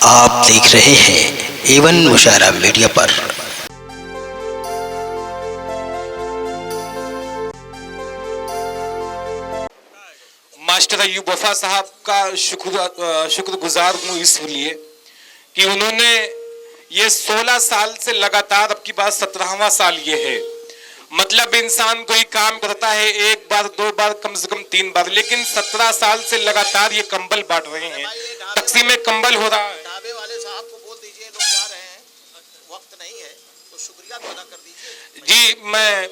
आप देख रहे हैं एवन मुशायरा मीडिया पर। मास्टर अय्यूब वफा साहब का शुक्रगुजार हूँ इसलिए कि उन्होंने ये 16 साल से लगातार, अब की बात 17वां साल ये है, मतलब इंसान कोई काम करता है एक बार दो बार कम से कम 3 बार, लेकिन 17 साल से लगातार ये कंबल बांट रहे हैं। तकसीम में कंबल हो रहा है। ढाबे वाले साहब को बोल दीजिए, लोग जा रहे हैं, वक्त नहीं है तो शुक्रिया तो अदा कर दीजिए। जी, मैं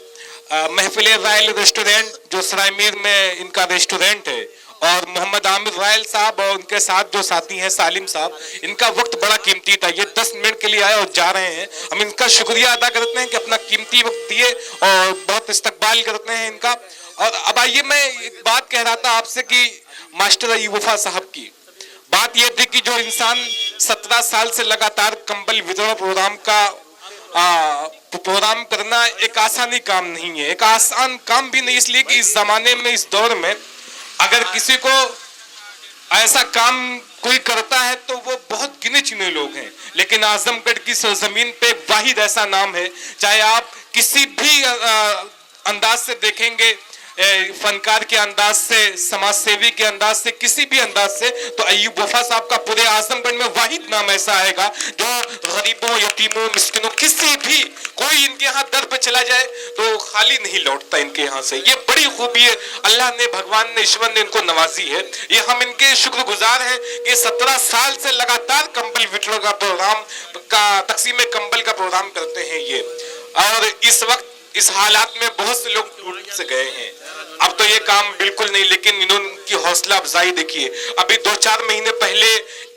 महफिल रायल रेस्टोरेंट जो सरायमीर में इनका रेस्टोरेंट है, और मोहम्मद आमिर रायल साहब और उनके साथ जो साथी हैं सालिम साहब, इनका वक्त बड़ा कीमती था। ये 10 मिनट के लिए आए और जा रहे हैं। हम इनका शुक्रिया अदा करते हैं कि अपना कीमती वक्त दिए और बहुत इस्तकबाल करते हैं इनका। और अब आइए, मैं एक बात कह रहा था आपसे कि मास्टर अय्यूब वफा साहब की बात यह थी कि जो इंसान 17 साल से लगातार कंबल वितरण प्रोग्राम का प्रोग्राम करना एक आसानी काम नहीं है, एक आसान काम भी नहीं, इसलिए कि इस जमाने में, इस दौर में अगर किसी को ऐसा काम कोई करता है तो वो बहुत गिने चुने लोग हैं। लेकिन आजमगढ़ की सरजमीन पे वाहिद ऐसा नाम है, चाहे आप किसी भी अंदाज से देखेंगे, फनकार के अंदाज से, समाज सेवी के अंदाज से, किसी भी अंदाज से, तो अय्यूब वफा साहब का पूरे आजमगढ़ में वाहिद नाम ऐसा आएगा जो गरीबों, यतीमों, मिस्किनों, किसी भी कोई इनके यहाँ दर पे चला जाए तो खाली नहीं लौटता इनके यहाँ से। ये बड़ी खूबी है, अल्लाह ने, भगवान ने, ईश्वर ने इनको नवाजी है। ये हम इनके शुक्रगुजार हैं कि 17 साल से लगातार कंबल वितरण का प्रोग्राम का, तकसीम कंबल का प्रोग्राम करते हैं ये। और इस वक्त इस हालात में बहुत से लोग उठ से गए हैं, अब तो ये काम बिल्कुल नहीं, लेकिन इनकी हौसला अफजाई देखिए। अभी 2-4 महीने पहले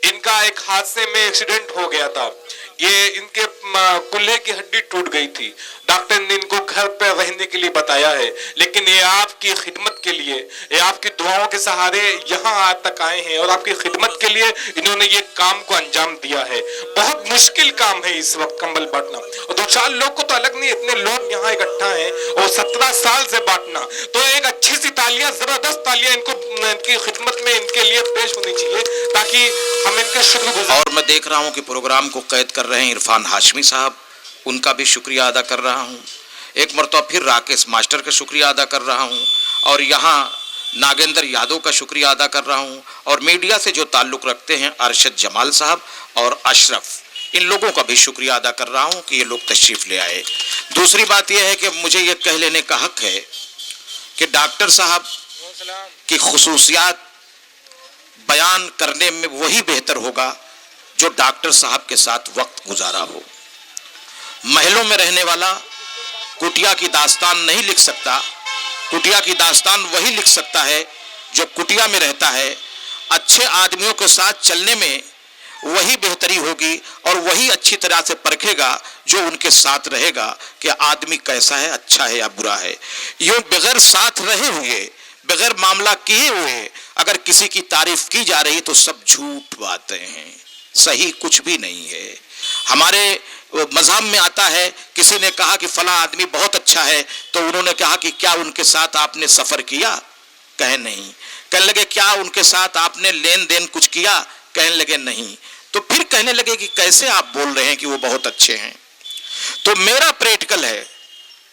इनका एक हादसे में एक्सीडेंट हो गया था। ये इनके कुल्हे की हड्डी टूट गई थी। डॉक्टर ने इनको घर पर रहने के लिए बताया है, लेकिन ये आपकी खिदमत के लिए, ये आपकी दुआओं के सहारे यहाँ आज तक आए हैं और आपकी खिदमत के लिए इन्होंने ये काम को अंजाम दिया है। बहुत मुश्किल काम है इस वक्त कंबल बांटना, और 2-4 लोग को तो अलग नहीं, इतने लोग यहाँ इकट्ठा हैं और 17 साल से बांटना, तो एक अच्छी सी तालियां, जबरदस्त तालियां इनको, इनकी खिदमत में इनके लिए पेश होनी चाहिए, ताकि हम इनके शुक्रगुजार। और मैं देख रहा हूँ कि प्रोग्राम को कैद कर रहे हैं इरफान हाशमी साहब, उनका भी शुक्रिया अदा कर रहा हूँ। एक मरतबा फिर राकेश मास्टर का शुक्रिया अदा कर रहा हूँ, और यहाँ नागेंद्र यादव का शुक्रिया अदा कर रहा हूँ, और मीडिया से जो ताल्लुक़ रखते हैं अरशद जमाल साहब और अशरफ, इन लोगों का भी शुक्रिया अदा कर रहा हूँ कि ये लोग तशरीफ़ ले आए। दूसरी बात यह है कि मुझे ये कह लेने का हक़ है कि डॉक्टर साहब की खुसूसियात बयान करने में वही बेहतर होगा जो डॉक्टर साहब के साथ वक्त गुजारा हो। महलों में रहने वाला कुटिया की दास्तान नहीं लिख सकता, कुटिया की दास्तान वही लिख सकता है जो कुटिया में रहता है। अच्छे आदमियों के साथ चलने में वही बेहतरी होगी और वही अच्छी तरह से परखेगा जो उनके साथ रहेगा कि आदमी कैसा है, अच्छा है या बुरा है। यूँ बगैर साथ रहे हुए, बगैर मामला किए हुए अगर किसी की तारीफ की जा रही तो सब झूठ बातें हैं, सही कुछ भी नहीं है। हमारे मज़हब में आता है, किसी ने कहा कि फला आदमी बहुत अच्छा है, तो उन्होंने कहा कि क्या उनके साथ आपने सफ़र किया? कहे नहीं। कहने लगे क्या उनके साथ आपने लेन देन कुछ किया? कहने लगे नहीं। तो फिर कहने लगे कि कैसे आप बोल रहे हैं कि वो बहुत अच्छे हैं? तो मेरा प्रैक्टिकल है,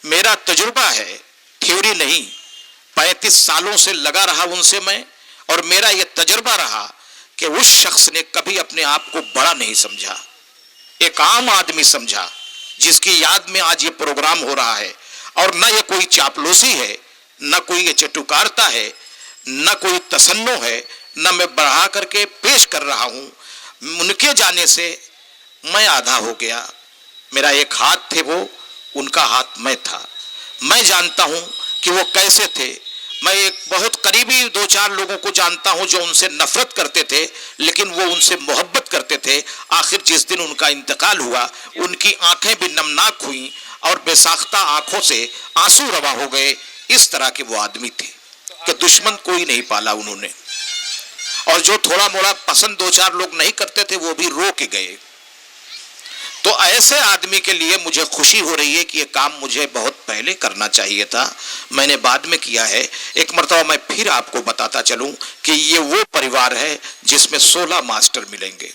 मेरा तजुर्बा है, थ्योरी नहीं। 35 सालों से लगा रहा उनसे मैं, और मेरा ये तजुर्बा रहा कि उस शख्स ने कभी अपने आप को बड़ा नहीं समझा, एक आम आदमी समझा, जिसकी याद में आज ये प्रोग्राम हो रहा है। और न ये कोई चापलूसी है, न कोई ये चटुकारता है, न कोई तसन्नो है, न मैं बढ़ा करके पेश कर रहा हूँ। उनके जाने से मैं आधा हो गया। मेरा एक हाथ थे वो, उनका हाथ मैं था। मैं जानता हूँ कि वो कैसे थे। मैं एक बहुत करीबी 2-4 लोगों को जानता हूं जो उनसे नफरत करते थे, लेकिन वो उनसे मोहब्बत करते थे। आखिर जिस दिन उनका इंतकाल हुआ, उनकी आंखें भी नमनाक हुईं और बेसाख्ता आंखों से आंसू रवा हो गए। इस तरह के वो आदमी थे कि दुश्मन कोई नहीं पाला उन्होंने, और जो थोड़ा मोड़ा पसंद 2-4 लोग नहीं करते थे वो भी रो के गए। तो ऐसे आदमी के लिए मुझे खुशी हो रही है कि ये काम मुझे बहुत पहले करना चाहिए था, मैंने बाद में किया है। एक मरतबा मैं फिर आपको बताता चलूं कि ये वो परिवार है जिसमें 16 मास्टर मिलेंगे।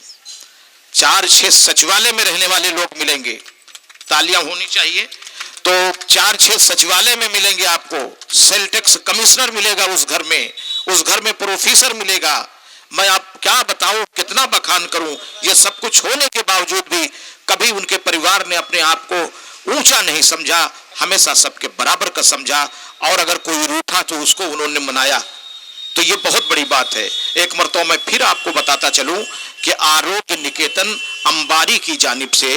4-6 सचिवालय में रहने वाले लोग मिलेंगे, तालियां होनी चाहिए। तो 4-6 सचिवालय में मिलेंगे आपको, सेल टैक्स कमिश्नर मिलेगा उस घर में प्रोफेसर मिलेगा। मैं आप क्या बताऊं, कितना बखान करूं। ये सब कुछ होने के बावजूद भी कभी उनके परिवार ने अपने आप को ऊंचा नहीं समझा, हमेशा सबके बराबर का समझा, और अगर कोई रूठा तो उसको उन्होंने मनाया। तो ये बहुत बड़ी बात है। एक मरतबा मैं फिर आपको बताता चलूं कि आरोग्य निकेतन अंबारी की जानिब से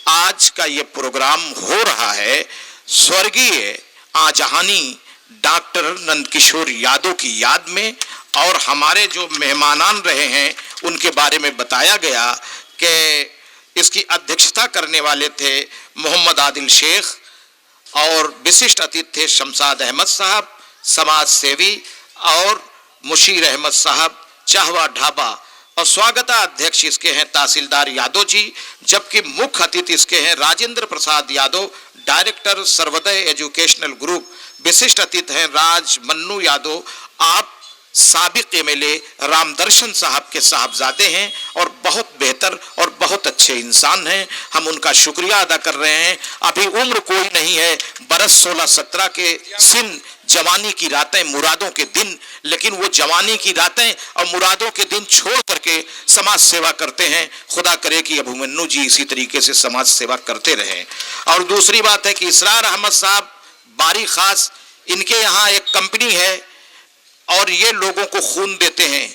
आज का ये प्रोग्राम हो रहा है स्वर्गीय आजहानी डॉक्टर नंदकिशोर यादव की याद में, और हमारे जो मेहमानान रहे हैं उनके बारे में बताया गया कि इसकी अध्यक्षता करने वाले थे मोहम्मद आदिल शेख, और विशिष्ट अतिथि थे शमशाद अहमद साहब समाज सेवी, और मुशीर अहमद साहब चाहवा ढाबा, और स्वागता अध्यक्ष इसके हैं तहसीलदार यादव जी, जबकि मुख्य अतिथि इसके हैं Rajendra Prasad Yadav director Sarvodaya educational group. विशिष्ट अतिथि हैं राज मन्नू यादव, आप साबिक एमएलए रामदर्शन साहब के साहबजादे हैं और बहुत बेहतर और बहुत अच्छे इंसान हैं। हम उनका शुक्रिया अदा कर रहे हैं। अभी उम्र कोई नहीं है, बरस 16-17 के सिन, जवानी की रातें मुरादों के दिन, लेकिन वो जवानी की रातें और मुरादों के दिन छोड़ करके समाज सेवा करते हैं। खुदा करे कि अभिमन्यु जी इसी तरीके से समाज सेवा करते रहें। और दूसरी बात है कि इसरार अहमद साहब बारी खास, इनके यहाँ एक कंपनी है और ये लोगों को खून देते हैं,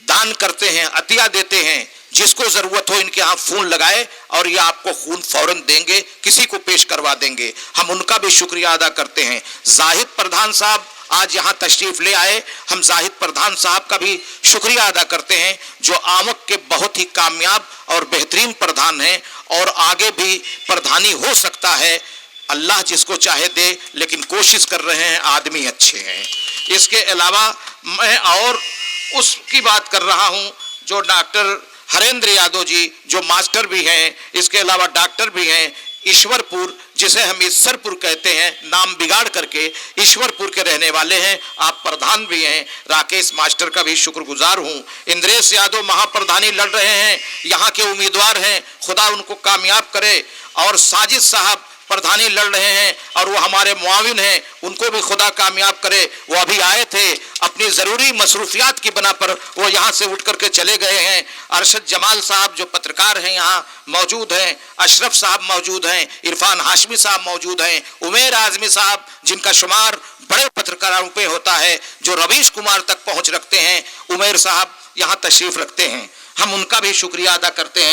दान करते हैं, अतिया देते हैं। जिसको जरूरत हो इनके यहाँ फोन लगाए और ये आपको खून फौरन देंगे, किसी को पेश करवा देंगे। हम उनका भी शुक्रिया अदा करते हैं। जाहिद प्रधान साहब आज यहाँ तशरीफ ले आए, हम जाहिद प्रधान साहब का भी शुक्रिया अदा करते हैं, जो आमक के बहुत ही कामयाब और बेहतरीन प्रधान हैं, और आगे भी प्रधानी हो सकता है, अल्लाह जिसको चाहे दे, लेकिन कोशिश कर रहे हैं, आदमी अच्छे हैं। इसके अलावा मैं और उसकी बात कर रहा हूं जो डॉक्टर हरेंद्र यादव जी, जो मास्टर भी हैं, इसके अलावा डॉक्टर भी हैं, ईश्वरपुर, जिसे हम ईश्वरपुर कहते हैं नाम बिगाड़ करके, ईश्वरपुर के रहने वाले हैं, आप प्रधान भी हैं। राकेश मास्टर का भी शुक्रगुजार हूं। इंद्रेश यादव महाप्रधानी लड़ रहे हैं, यहाँ के उम्मीदवार हैं, खुदा उनको कामयाब करे। और साजिद साहब प्रधानी लड़ रहे हैं और वो हमारे मुआविन हैं, उनको भी खुदा कामयाब करे। वो अभी आए थे, अपनी ज़रूरी मसरूफियात की बना पर वो यहाँ से उठ करके चले गए हैं। अरशद जमाल साहब जो पत्रकार हैं यहाँ मौजूद हैं, अशरफ साहब मौजूद हैं, इरफान हाशमी साहब मौजूद हैं, उमेर आजमी साहब जिनका शुमार बड़े पत्रकारों पे होता है, जो रवीश कुमार तक पहुँच रखते हैं, उमेर साहब यहाँ तशरीफ़ रखते हैं। हम उनका भी शुक्रिया अदा करते हैं।